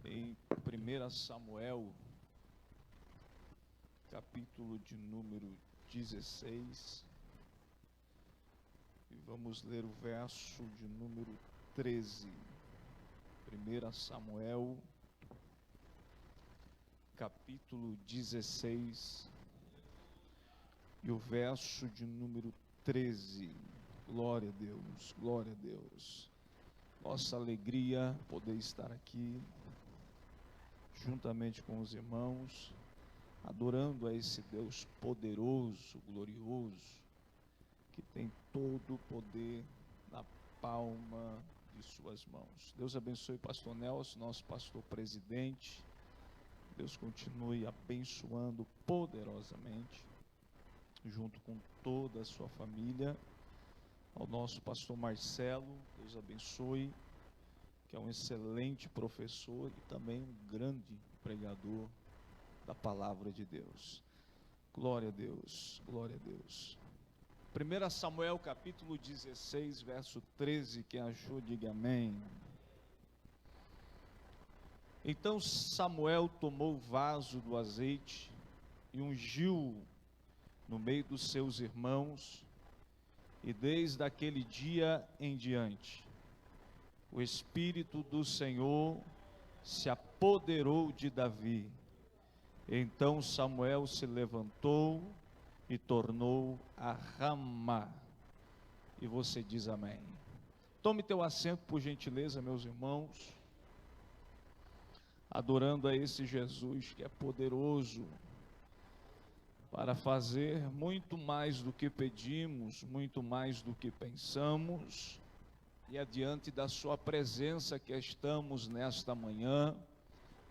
Em 1 Samuel, capítulo de número 16, e vamos ler o verso de número 13. 1 Samuel, capítulo 16, e o verso de número 13. Glória a Deus, glória a Deus. Nossa alegria poder estar aqui, juntamente com os irmãos, adorando a esse Deus poderoso, glorioso, que tem todo o poder na palma de suas mãos. Deus abençoe o pastor Nelson, nosso pastor presidente. Deus continue abençoando poderosamente, junto com toda a sua família. Ao nosso pastor Marcelo, Deus abençoe, que é um excelente professor e também um grande pregador da palavra de Deus. Glória a Deus, glória a Deus. 1 Samuel capítulo 16, verso 13, quem achou, diga amém. Então Samuel tomou o vaso do azeite e ungiu no meio dos seus irmãos, e desde aquele dia em diante, o Espírito do Senhor se apoderou de Davi. Então Samuel se levantou e tornou a Ramá. E você diz amém. Tome teu assento, por gentileza, meus irmãos, adorando a esse Jesus que é poderoso para fazer muito mais do que pedimos, muito mais do que pensamos, e é diante da sua presença que estamos nesta manhã,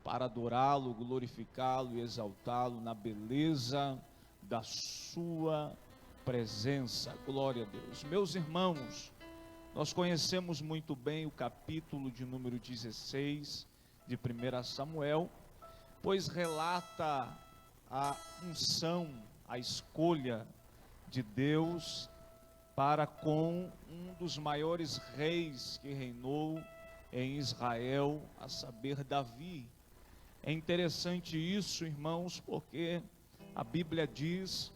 para adorá-lo, glorificá-lo e exaltá-lo na beleza da sua presença. Glória a Deus. Meus irmãos, nós conhecemos muito bem o capítulo de número 16 de 1 Samuel, pois relata a unção, a escolha de Deus para com um dos maiores reis que reinou em Israel, a saber, Davi. É interessante isso, irmãos, porque a Bíblia diz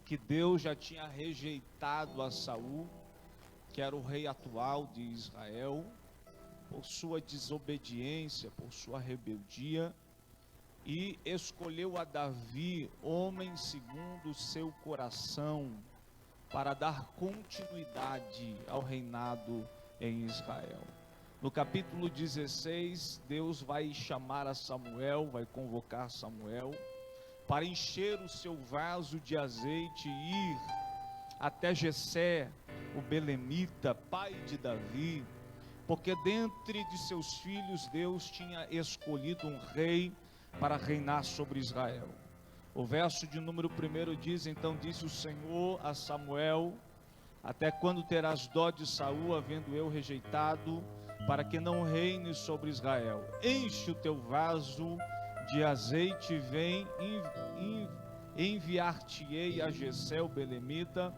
que Deus já tinha rejeitado a Saul, que era o rei atual de Israel, por sua desobediência, por sua rebeldia, e escolheu a Davi, homem segundo o seu coração, para dar continuidade ao reinado em Israel. No capítulo 16, Deus vai chamar a Samuel, vai convocar Samuel, para encher o seu vaso de azeite e ir até Jessé, o belemita, pai de Davi, porque dentre de seus filhos Deus tinha escolhido um rei para reinar sobre Israel. O verso de número 1 diz: então disse o Senhor a Samuel: até quando terás dó de Saul, havendo eu rejeitado, para que não reine sobre Israel? Enche o teu vaso de azeite e vem, enviar-te-ei a Jessé o belemita,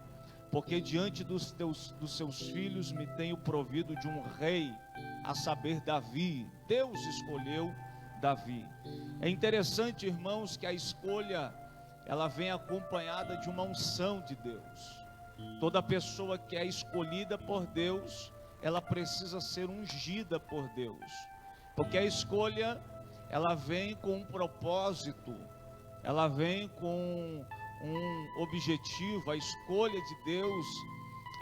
porque diante dos seus filhos me tenho provido de um rei, a saber, Davi. Deus escolheu Davi. É interessante, irmãos, que a escolha, ela vem acompanhada de uma unção de Deus. Toda pessoa que é escolhida por Deus, ela precisa ser ungida por Deus, porque a escolha, ela vem com um propósito, ela vem com um objetivo. A escolha de Deus,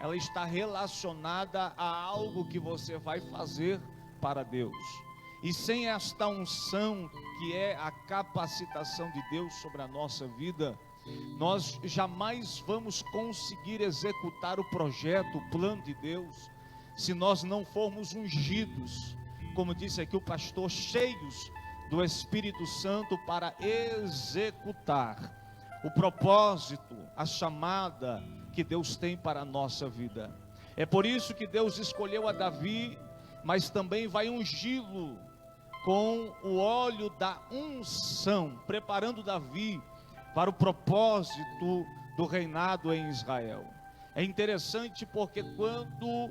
ela está relacionada a algo que você vai fazer para Deus. E sem esta unção, que é a capacitação de Deus sobre a nossa vida, nós jamais vamos conseguir executar o projeto, o plano de Deus, se nós não formos ungidos, como disse aqui o pastor, cheios do Espírito Santo para executar o propósito, a chamada que Deus tem para a nossa vida. É por isso que Deus escolheu a Davi, mas também vai ungí-lo com o óleo da unção, preparando Davi para o propósito do reinado em Israel. É interessante porque quando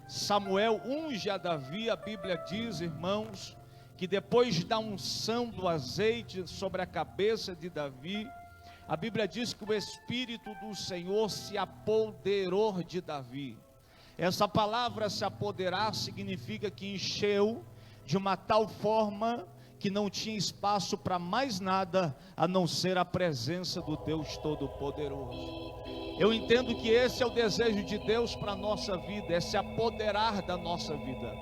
Samuel unge a Davi, a Bíblia diz, irmãos, que depois da unção do azeite sobre a cabeça de Davi, a Bíblia diz que o Espírito do Senhor se apoderou de Davi. Essa palavra se apoderar significa que encheu de uma tal forma que não tinha espaço para mais nada a não ser a presença do Deus Todo-Poderoso. Eu entendo que esse é o desejo de Deus para a nossa vida, é se apoderar da nossa vida,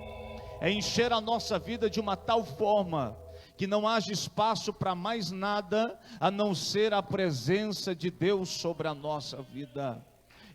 é encher a nossa vida de uma tal forma que não haja espaço para mais nada a não ser a presença de Deus sobre a nossa vida.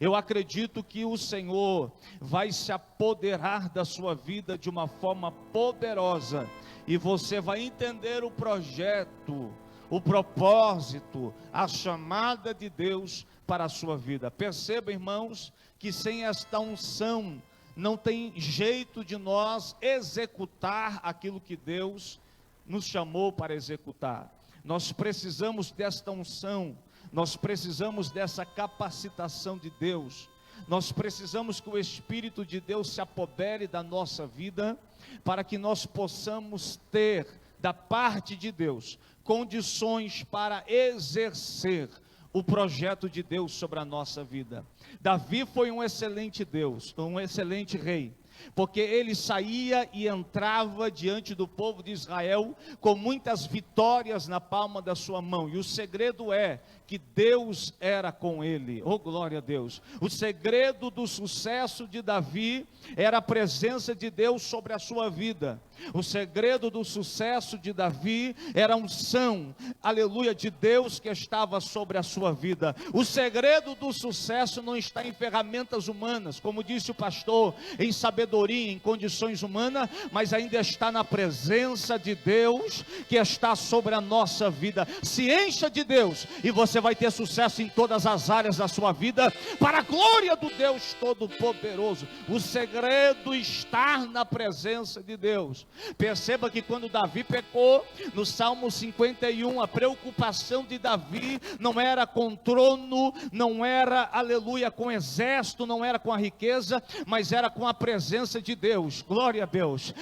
Eu acredito que o Senhor vai se apoderar da sua vida de uma forma poderosa, e você vai entender o projeto, o propósito, a chamada de Deus para a sua vida. Perceba, irmãos, que sem esta unção não tem jeito de nós executar aquilo que Deus nos chamou para executar. Nós precisamos desta unção, nós precisamos dessa capacitação de Deus, nós precisamos que o Espírito de Deus se apodere da nossa vida, para que nós possamos ter da parte de Deus condições para exercer o projeto de Deus sobre a nossa vida. Davi foi um excelente Deus, um excelente rei, porque ele saía e entrava diante do povo de Israel com muitas vitórias na palma da sua mão, e o segredo é que Deus era com ele. Oh, glória a Deus! O segredo do sucesso de Davi era a presença de Deus sobre a sua vida. O segredo do sucesso de Davi era a unção, aleluia, de Deus que estava sobre a sua vida. O segredo do sucesso não está em ferramentas humanas, como disse o pastor, em sabedoria, em condições humanas, mas ainda está na presença de Deus que está sobre a nossa vida. Se encha de Deus e você vai ter sucesso em todas as áreas da sua vida, para a glória do Deus Todo-Poderoso. O segredo está na presença de Deus. Perceba que quando Davi pecou, no Salmo 51, a preocupação de Davi não era com trono, não era, aleluia, com exército, não era com a riqueza, mas era com a presença de Deus. Glória a Deus.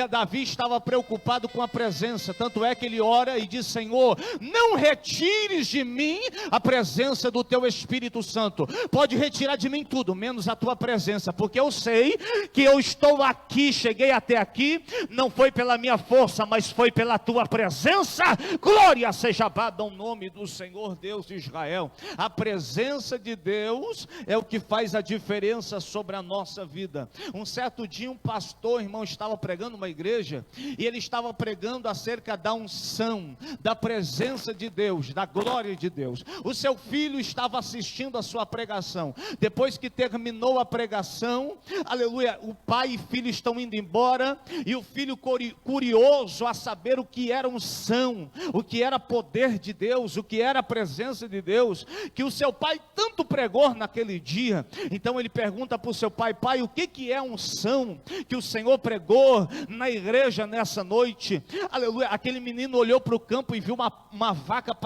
Davi estava preocupado com a presença, tanto é que ele ora e diz: Senhor, não retires de mim a presença do teu Espírito Santo. Pode retirar de mim tudo, menos a tua presença, porque eu sei que eu estou aqui, cheguei até aqui, não foi pela minha força, mas foi pela tua presença. Glória seja dada ao nome do Senhor Deus de Israel. A presença de Deus é o que faz a diferença sobre a nossa vida. Um certo dia um pastor, irmão, estava pregando uma igreja, e ele estava pregando acerca da unção, da presença de Deus, da glória de Deus. O seu filho estava assistindo a sua pregação. Depois que terminou a pregação, aleluia, o pai e filho estão indo embora, e o filho curioso a saber o que era unção, o que era poder de Deus, o que era a presença de Deus, que o seu pai tanto pregou naquele dia. Então ele pergunta para o seu pai: pai, o que é unção que o Senhor pregou na igreja nessa noite? Aleluia. Aquele menino olhou para o campo e viu uma vaca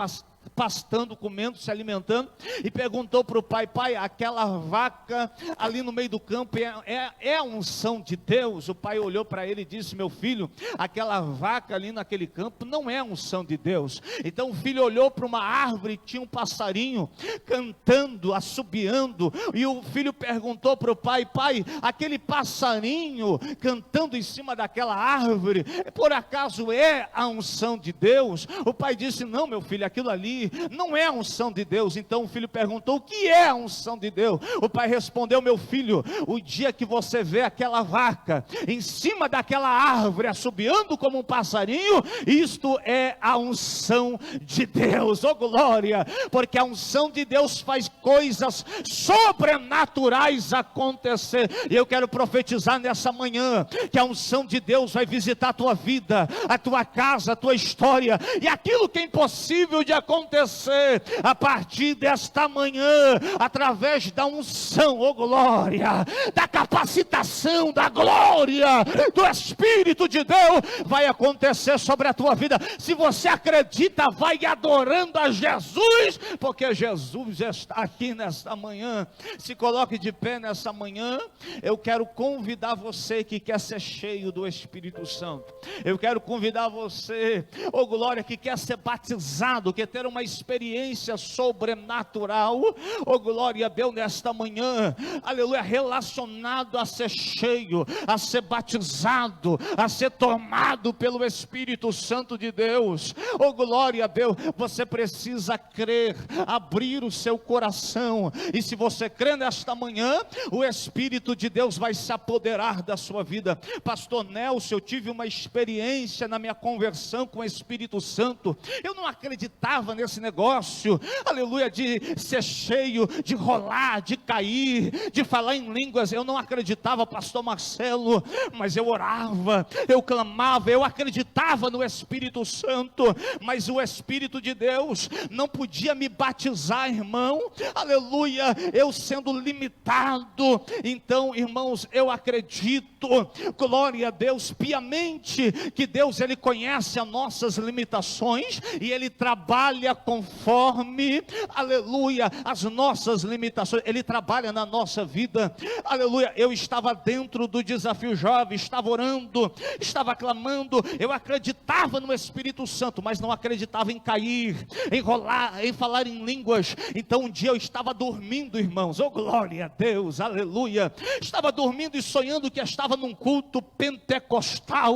pastando, comendo, se alimentando, e perguntou para o pai: pai, aquela vaca ali no meio do campo é a unção de Deus? O pai olhou para ele e disse: meu filho, aquela vaca ali naquele campo não é a unção de Deus. Então o filho olhou para uma árvore, tinha um passarinho cantando, assobiando, e o filho perguntou para o pai: pai, aquele passarinho cantando em cima daquela árvore, por acaso é a unção de Deus? O pai disse: não, meu filho, aquilo ali não é a unção de Deus. Então o filho perguntou: o que é a unção de Deus? O pai respondeu: meu filho, o dia que você vê aquela vaca em cima daquela árvore assobiando como um passarinho, isto é a unção de Deus. Oh glória, porque a unção de Deus faz coisas sobrenaturais acontecer. E eu quero profetizar nessa manhã que a unção de Deus vai visitar a tua vida, a tua casa, a tua história, e aquilo que é impossível de acontecer acontecer a partir desta manhã, através da unção, oh glória, da capacitação, da glória, do Espírito de Deus, vai acontecer sobre a tua vida. Se você acredita, vai adorando a Jesus, porque Jesus está aqui nesta manhã. Se coloque de pé nessa manhã. Eu quero convidar você que quer ser cheio do Espírito Santo. Eu quero convidar você, oh glória, que quer ser batizado, quer ter uma experiência sobrenatural, oh glória a Deus, nesta manhã, aleluia, relacionado a ser cheio, a ser batizado, a ser tomado pelo Espírito Santo de Deus, oh glória a Deus. Você precisa crer, abrir o seu coração, e se você crê nesta manhã, o Espírito de Deus vai se apoderar da sua vida. Pastor Nelson, eu tive uma experiência na minha conversão com o Espírito Santo. Eu não acreditava nesse negócio, aleluia, de ser cheio, de rolar, de cair, de falar em línguas. Eu não acreditava, pastor Marcelo, mas eu orava, eu clamava, eu acreditava no Espírito Santo, mas o Espírito de Deus não podia me batizar, irmão, aleluia, eu sendo limitado. Então, irmãos, eu acredito, glória a Deus, piamente, que Deus, Ele conhece as nossas limitações, e Ele trabalha conforme, aleluia, as nossas limitações. Ele trabalha na nossa vida, aleluia. Eu estava dentro do desafio jovem, estava orando, estava clamando, eu acreditava no Espírito Santo, mas não acreditava em cair, em rolar, em falar em línguas. Então um dia eu estava dormindo, irmãos, oh glória a Deus, aleluia, estava dormindo e sonhando que estava num culto pentecostal,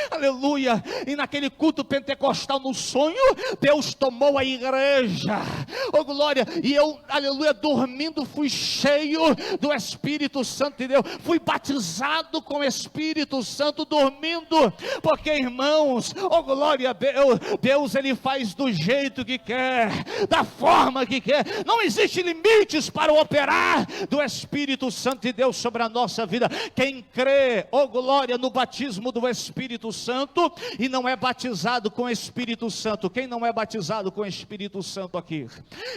aleluia, e naquele culto pentecostal, no sonho, Deus tomou a igreja, oh glória, e eu, aleluia, dormindo, fui cheio do Espírito Santo de Deus, fui batizado com o Espírito Santo dormindo, porque, irmãos, oh glória a Deus, Deus, Ele faz do jeito que quer, da forma que quer, não existe limites para o operar do Espírito Santo de Deus sobre a nossa vida. Quem crê, oh glória, no batismo do Espírito Santo e não é batizado com o Espírito Santo, quem não é batizado com o Espírito Santo aqui?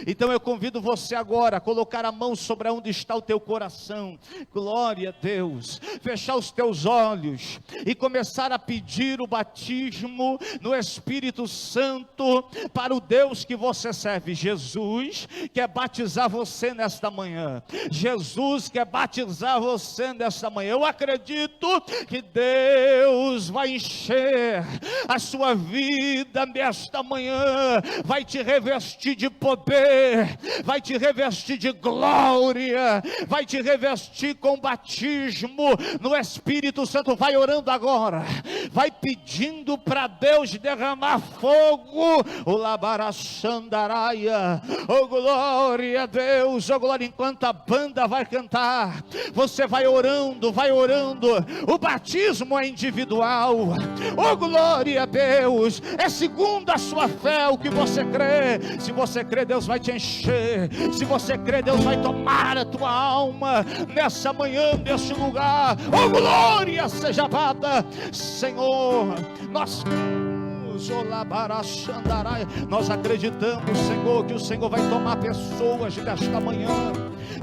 Então eu convido você agora a colocar a mão sobre onde está o teu coração, glória a Deus, fechar os teus olhos e começar a pedir o batismo no Espírito Santo para o Deus que você serve. Jesus quer batizar você nesta manhã, Jesus quer batizar você nesta manhã. Eu acredito que Deus vai encher a sua vida nesta manhã, vai te revestir de poder, vai te revestir de glória, vai te revestir com batismo no Espírito Santo. Vai orando agora, vai pedindo para Deus derramar fogo, o labaraxandaraia, oh glória a Deus, oh glória. Enquanto a banda vai cantar, você vai orando, o batismo é individual, oh glória a Deus, é segundo a sua fé o que você crê. Se você crê, Deus vai te encher, se você crê, Deus vai tomar a tua alma nessa manhã, nesse lugar, oh glória seja dada, Senhor. Nós acreditamos, Senhor, que o Senhor vai tomar pessoas desta manhã,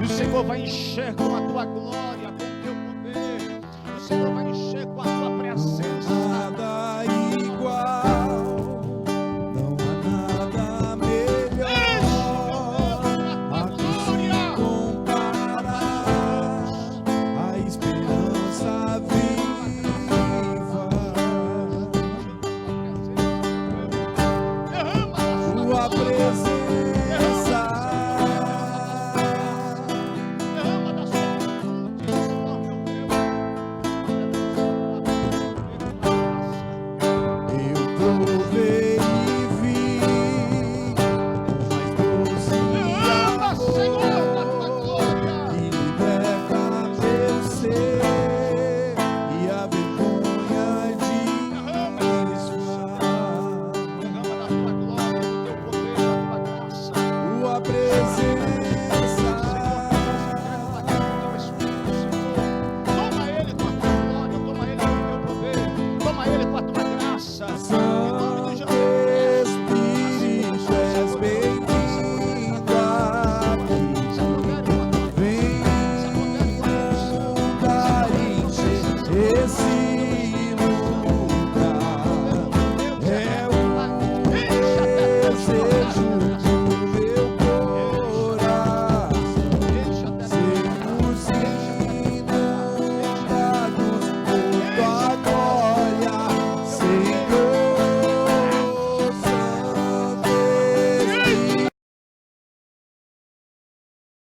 e o Senhor vai encher com a tua glória, com o teu poder, o Senhor vai encher com a tua presença.